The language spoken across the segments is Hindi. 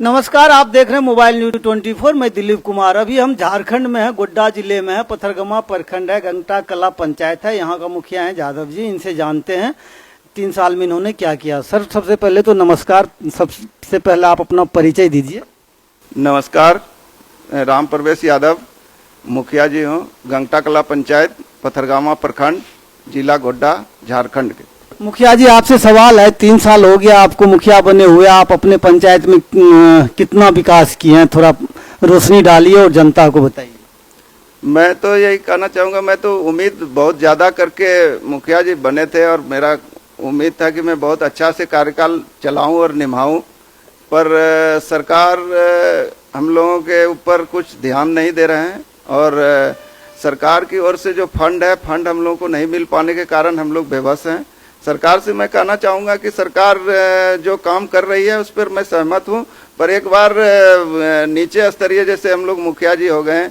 नमस्कार, आप देख रहे हैं मोबाइल न्यूज 24। मैं दिलीप कुमार। अभी हम झारखंड में है, गोड्डा जिले में है, पथरगामा प्रखंड है, गंगटा कला पंचायत है। यहाँ का मुखिया है यादव जी, इनसे जानते हैं 3 साल में इन्होंने क्या किया। सर, सबसे पहले तो नमस्कार। सबसे पहले आप अपना परिचय दीजिए। नमस्कार, राम प्रवेश यादव मुखिया जी हूँ, गंगटा कला पंचायत, पथरगामा प्रखंड, जिला गोड्डा, झारखंड के। मुखिया जी, आपसे सवाल है, 3 साल हो गया आपको मुखिया बने हुए, आप अपने पंचायत में कितना विकास किए हैं? थोड़ा रोशनी डालिए और जनता को बताइए। मैं तो यही कहना चाहूँगा, मैं तो उम्मीद बहुत ज़्यादा करके मुखिया जी बने थे और मेरा उम्मीद था कि मैं बहुत अच्छा से कार्यकाल चलाऊं और निभाऊं, पर सरकार हम लोगों के ऊपर कुछ ध्यान नहीं दे रहे हैं और सरकार की ओर से जो फंड है, फंड हम लोगों को नहीं मिल पाने के कारण हम लोग बेबस हैं। सरकार से मैं कहना चाहूँगा कि सरकार जो काम कर रही है उस पर मैं सहमत हूँ, पर एक बार नीचे स्तरीय जैसे हम लोग मुखिया जी हो गए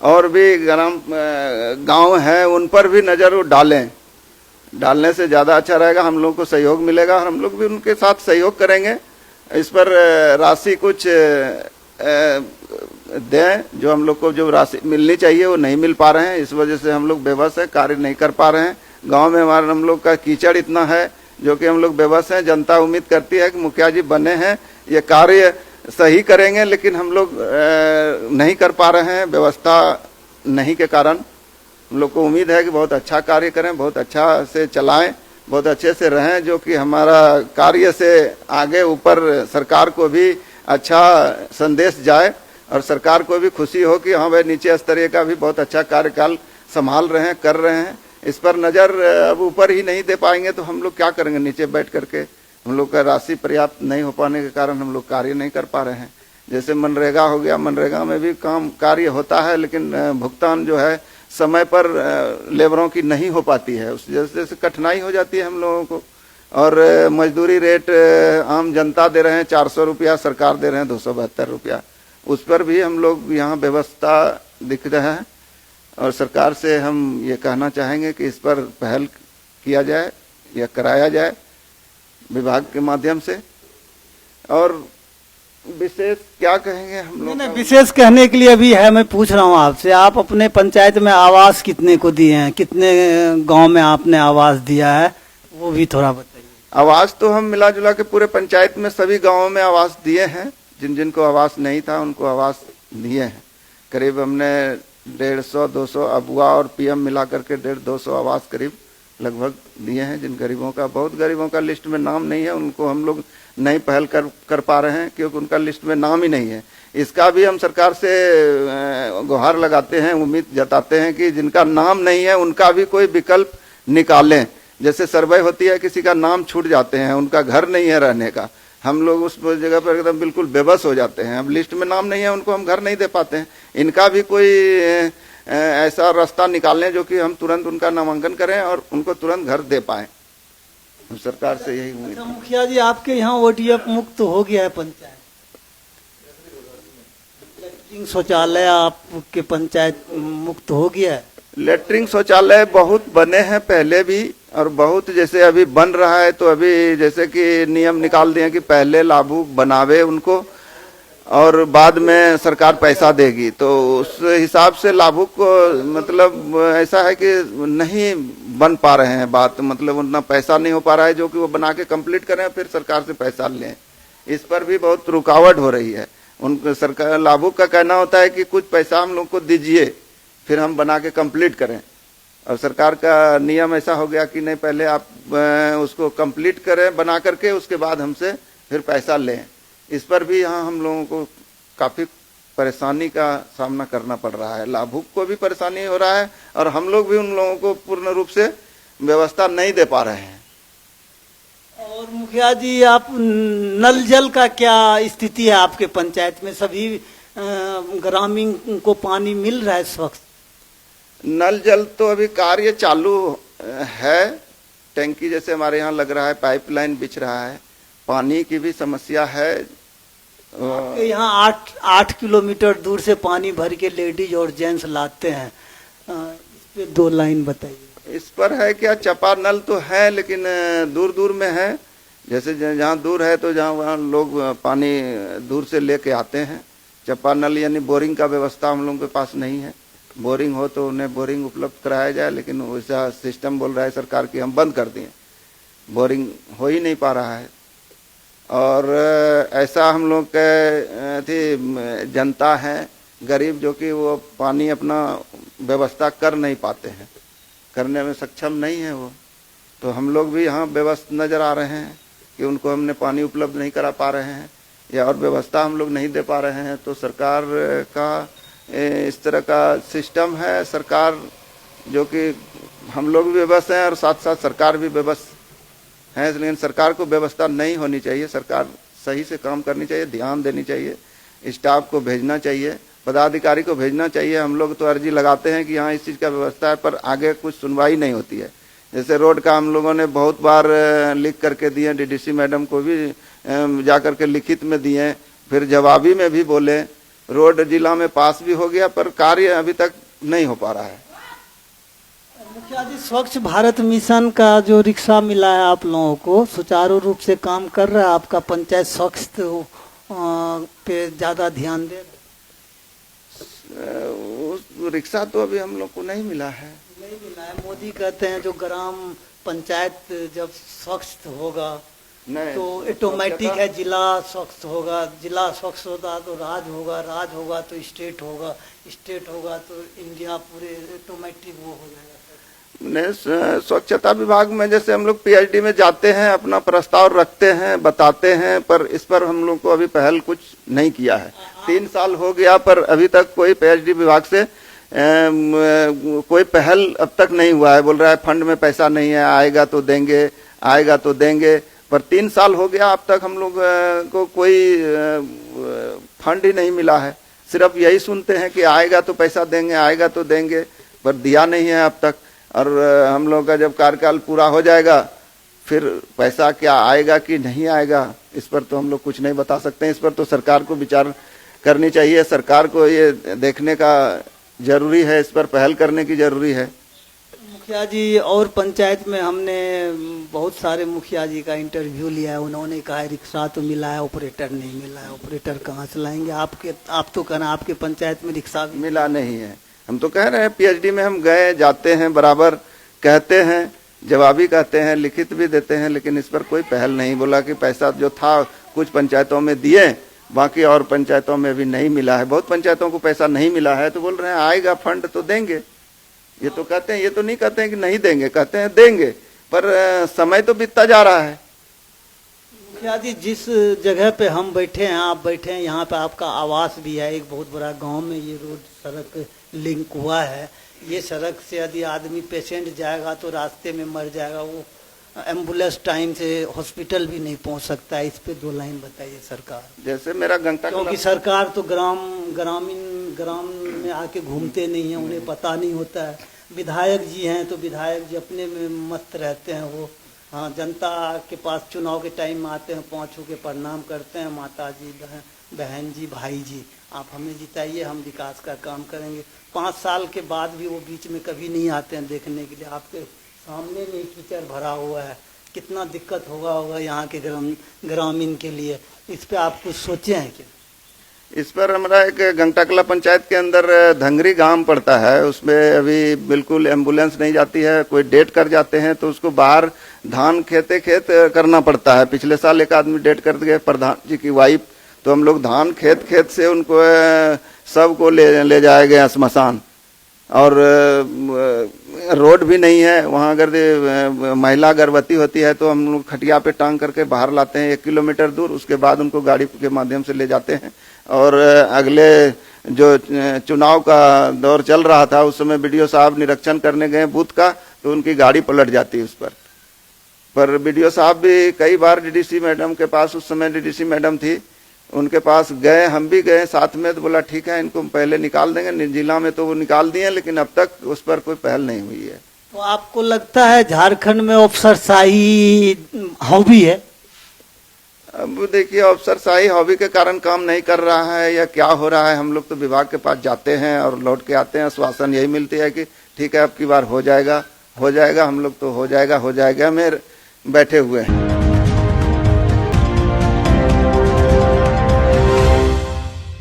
और भी गांव हैं, उन पर भी नज़र डालने से ज़्यादा अच्छा रहेगा। हम लोग को सहयोग मिलेगा और हम लोग भी उनके साथ सहयोग करेंगे। इस पर राशि कुछ दें, जो हम लोग को जो राशि मिलनी चाहिए वो नहीं मिल पा रहे हैं, इस वजह से हम लोग बेबस है, कार्य नहीं कर पा रहे हैं। गांव में हमारे हम लोग का कीचड़ इतना है जो कि हम लोग बेबस हैं। जनता उम्मीद करती है कि मुखिया जी बने हैं, ये कार्य सही करेंगे, लेकिन हम लोग नहीं कर पा रहे हैं, व्यवस्था नहीं के कारण। हम लोग को उम्मीद है कि बहुत अच्छा कार्य करें, बहुत अच्छा से चलाएं, बहुत अच्छे से रहें, जो कि हमारा कार्य से आगे ऊपर सरकार को भी अच्छा संदेश जाए और सरकार को भी खुशी हो कि हाँ भाई नीचे स्तरीय का भी बहुत अच्छा कार्यकाल संभाल रहे हैं, कर रहे हैं। इस पर नज़र अब ऊपर ही नहीं दे पाएंगे तो हम लोग क्या करेंगे नीचे बैठ करके? हम लोग का राशि पर्याप्त नहीं हो पाने के कारण हम लोग कार्य नहीं कर पा रहे हैं। जैसे मनरेगा हो गया, मनरेगा में भी काम कार्य होता है, लेकिन भुगतान जो है समय पर लेबरों की नहीं हो पाती है, उस वजह से कठिनाई हो जाती है हम लोगों को। और मजदूरी रेट आम जनता दे रहे हैं 400 रुपया, सरकार दे रहे हैं 272 रुपया। उस पर भी हम लोग यहाँ व्यवस्था दिख रहा है और सरकार से हम ये कहना चाहेंगे कि इस पर पहल किया जाए या कराया जाए विभाग के माध्यम से। और विशेष क्या कहेंगे हम लोग? नहीं, विशेष कहने के लिए अभी है, मैं पूछ रहा हूँ आपसे, आप अपने पंचायत में आवास कितने को दिए हैं? कितने गांव में आपने आवास दिया है, वो भी थोड़ा बताइए। आवास तो हम मिला जुला के पूरे पंचायत में सभी गाँवों में आवास दिए हैं। जिन जिनको आवास नहीं था उनको आवास दिए हैं। करीब हमने 150-200 अबुआ और पीएम मिला करके 150-200 आवास करीब लगभग दिए हैं। जिन गरीबों का, बहुत गरीबों का लिस्ट में नाम नहीं है, उनको हम लोग नहीं पहल कर पा रहे हैं क्योंकि उनका लिस्ट में नाम ही नहीं है। इसका भी हम सरकार से गुहार लगाते हैं, उम्मीद जताते हैं कि जिनका नाम नहीं है उनका भी कोई विकल्प निकालें। जैसे सर्वे होती है, किसी का नाम छूट जाते हैं, उनका घर नहीं है रहने का, हम लोग उस जगह पर एकदम बिल्कुल बेबस हो जाते हैं। अब लिस्ट में नाम नहीं है, उनको हम घर नहीं दे पाते हैं। इनका भी कोई ऐसा रास्ता निकालें जो कि हम तुरंत उनका नामांकन करें और उनको तुरंत घर दे पाएं। हम सरकार से यही उम्मीद। मुखिया जी, आपके यहाँ ओडीएफ मुक्त हो गया है पंचायत? लैट्रिन शौचालय आपके पंचायत मुक्त हो गया है? लैट्रिन शौचालय बहुत बने हैं पहले भी, और बहुत जैसे अभी बन रहा है, तो अभी जैसे कि नियम निकाल दिए कि पहले लाभुक बनावे उनको और बाद में सरकार पैसा देगी। तो उस हिसाब से लाभुक को मतलब ऐसा है कि नहीं बन पा रहे हैं, बात मतलब उतना पैसा नहीं हो पा रहा है जो कि वो बना के कंप्लीट करें फिर सरकार से पैसा लें। इस पर भी बहुत रुकावट हो रही है। उनको सरकार लाभुक का कहना होता है कि कुछ पैसा हम लोग को दीजिए फिर हम बना के कंप्लीट करें, और सरकार का नियम ऐसा हो गया कि नहीं, पहले आप उसको कंप्लीट करें बना करके, उसके बाद हमसे फिर पैसा लें। इस पर भी यहाँ हम लोगों को काफ़ी परेशानी का सामना करना पड़ रहा है। लाभुक को भी परेशानी हो रहा है और हम लोग भी उन लोगों को पूर्ण रूप से व्यवस्था नहीं दे पा रहे हैं। और मुखिया जी, आप नल जल का क्या स्थिति है आपके पंचायत में? सभी ग्रामीण को पानी मिल रहा है इस वक्त? नल जल तो अभी कार्य चालू है। टैंकी जैसे हमारे यहाँ लग रहा है, पाइपलाइन बिछ रहा है, पानी की भी समस्या है। यहाँ 8 किलोमीटर दूर से पानी भर के लेडीज और जेंट्स लाते हैं। इस पे 2 लाइन बताइए। इस पर है क्या, चपा नल तो है लेकिन दूर दूर में है, जैसे जहाँ दूर है तो जहाँ वहाँ लोग पानी दूर से लेके आते हैं। चापानल यानी बोरिंग का व्यवस्था हम लोगों के पास नहीं है। बोरिंग हो तो उन्हें बोरिंग उपलब्ध कराया जाए, लेकिन वैसा सिस्टम बोल रहा है सरकार की हम बंद कर दिए, बोरिंग हो ही नहीं पा रहा है। और ऐसा हम लोग के थी जनता है गरीब जो कि वो पानी अपना व्यवस्था कर नहीं पाते हैं, करने में सक्षम नहीं है वो, तो हम लोग भी यहाँ व्यवस्थ नज़र आ रहे हैं कि उनको हमने पानी उपलब्ध नहीं करा पा रहे हैं या और व्यवस्था हम लोग नहीं दे पा रहे हैं। तो सरकार का इस तरह का सिस्टम है, सरकार जो कि हम लोग भी व्यवस्थ हैं और साथ साथ सरकार भी व्यवस्थ है, लेकिन सरकार को व्यवस्था नहीं होनी चाहिए। सरकार सही से काम करनी चाहिए, ध्यान देनी चाहिए, स्टाफ को भेजना चाहिए, पदाधिकारी को भेजना चाहिए। हम लोग तो अर्जी लगाते हैं कि यहाँ इस चीज़ का व्यवस्था है, पर आगे कुछ सुनवाई नहीं होती है। जैसे रोड का हम लोगों ने बहुत बार लिख करके दिए, डीडीसी मैडम को भी जा करके लिखित में दिए, फिर जवाबी में भी बोले। रोड जिला में पास भी हो गया पर कार्य अभी तक नहीं हो पा रहा है। मुखिया जी, स्वच्छ भारत मिशन का जो रिक्शा मिला है आप लोगों को, सुचारू रूप से काम कर रहा है? आपका पंचायत स्वच्छ पे ज़्यादा ध्यान दे? उस रिक्शा तो अभी हम लोग को नहीं मिला है। नहीं मिला है। मोदी कहते हैं जो ग्राम पंचायत जब स्वच्छ होगा तो ऑटोमेटिक है जिला स्वच्छ होगा, जिला स्वच्छ होगा तो राज होगा, राज होगा तो स्टेट होगा, स्टेट होगा तो इंडिया पूरे ऑटोमेटिक वो हो जाएगा। नहीं, स्वच्छता विभाग में जैसे हम लोग पीएचडी में जाते हैं, अपना प्रस्ताव रखते हैं, बताते हैं, पर इस पर हम लोग को अभी पहल कुछ नहीं किया है। 3 साल हो गया पर अभी तक कोई पीएचडी विभाग से कोई पहल अब तक नहीं हुआ है। बोल रहा है फंड में पैसा नहीं है, आएगा तो देंगे, आएगा तो देंगे, पर 3 साल हो गया अब तक हम लोग को कोई फंड ही नहीं मिला है। सिर्फ यही सुनते हैं कि आएगा तो पैसा देंगे, आएगा तो देंगे, पर दिया नहीं है अब तक। और हम लोग का जब कार्यकाल पूरा हो जाएगा फिर पैसा क्या आएगा कि नहीं आएगा, इस पर तो हम लोग कुछ नहीं बता सकते हैं। इस पर तो सरकार को विचार करनी चाहिए, सरकार को ये देखने का जरूरी है, इस पर पहल करने की जरूरी है। मुखिया जी, और पंचायत में हमने बहुत सारे मुखिया जी का इंटरव्यू लिया है, उन्होंने कहा है रिक्शा तो मिला है, ऑपरेटर नहीं मिला है। ऑपरेटर कहाँ से लाएंगे? आप तो कहना आपके पंचायत में रिक्शा मिला नहीं है। हम तो कह रहे हैं पीएचडी में हम गए, जाते हैं, बराबर कहते हैं, जवाबी कहते हैं, लिखित भी देते हैं, लेकिन इस पर कोई पहल नहीं। बोला कि पैसा जो था कुछ पंचायतों में दिए, बाकी और पंचायतों में भी नहीं मिला है। बहुत पंचायतों को पैसा नहीं मिला है, तो बोल रहे हैं आएगा फंड तो देंगे। ये तो कहते हैं, ये तो नहीं कहते हैं कि नहीं देंगे, कहते हैं देंगे, पर समय तो बीतता जा रहा है। मुखिया जी, जिस जगह पे हम बैठे हैं, आप बैठे हैं, यहाँ पे आपका आवास भी है, एक बहुत बड़ा गांव में ये रोड सड़क लिंक हुआ है। ये सड़क से यदि आदमी पेशेंट जाएगा तो रास्ते में मर जाएगा, वो एम्बुलेंस टाइम से हॉस्पिटल भी नहीं पहुंच सकता है। इस पे 2 लाइन बताइए सरकार। जैसे मेरा घंटा, क्योंकि सरकार तो ग्राम में आके घूमते नहीं है, उन्हें पता नहीं होता है। विधायक जी हैं तो विधायक जी अपने में मस्त रहते हैं, वो हाँ जनता के पास चुनाव के टाइम में आते हैं, पहुँच के प्रणाम करते हैं, माता जी, बहन जी, भाई जी आप हमें जिताइए, हम विकास का काम करेंगे। 5 साल के बाद भी वो बीच में कभी नहीं आते हैं देखने के लिए। आपके सामने में कीचड़ भरा हुआ है, कितना दिक्कत होगा यहाँ के ग्रामीण के लिए। इस पे आप कुछ सोचे हैं क्या? इस पर हमारा एक घंटाकला पंचायत के अंदर धंगरी गांव पड़ता है, उसमें अभी बिल्कुल एम्बुलेंस नहीं जाती है। कोई डेट कर जाते हैं तो उसको बाहर धान खेत करना पड़ता है। पिछले साल एक आदमी डेट कर गए, प्रधान जी की वाइफ, तो हम लोग धान खेत से उनको सबको ले जाए गए श्मशान। और रोड भी नहीं है वहाँ। अगर महिला गर्भवती होती है तो हम लोग खटिया पे टांग करके बाहर लाते हैं 1 किलोमीटर दूर, उसके बाद उनको गाड़ी के माध्यम से ले जाते हैं। और अगले जो चुनाव का दौर चल रहा था उस समय बीडीओ साहब निरीक्षण करने गए बूथ का, तो उनकी गाड़ी पलट जाती है उस पर बीडीओ साहब भी कई बार डीडीसी मैडम के पास, उस समय डीडीसी मैडम थी, उनके पास गए, हम भी गए साथ में, तो बोला ठीक है इनको पहले निकाल देंगे। जिला में तो वो निकाल दिए, लेकिन अब तक उस पर कोई पहल नहीं हुई है। तो आपको लगता है झारखंड में अफसरशाही हॉबी है? अब देखिए, अफसरशाही हॉबी के कारण काम नहीं कर रहा है या क्या हो रहा है। हम लोग तो विभाग के पास जाते हैं और लौट के आते हैं, आश्वासन यही मिलती है कि ठीक है अब की बार हो जाएगा, हो जाएगा। हम लोग तो हो जाएगा में बैठे हुए हैं।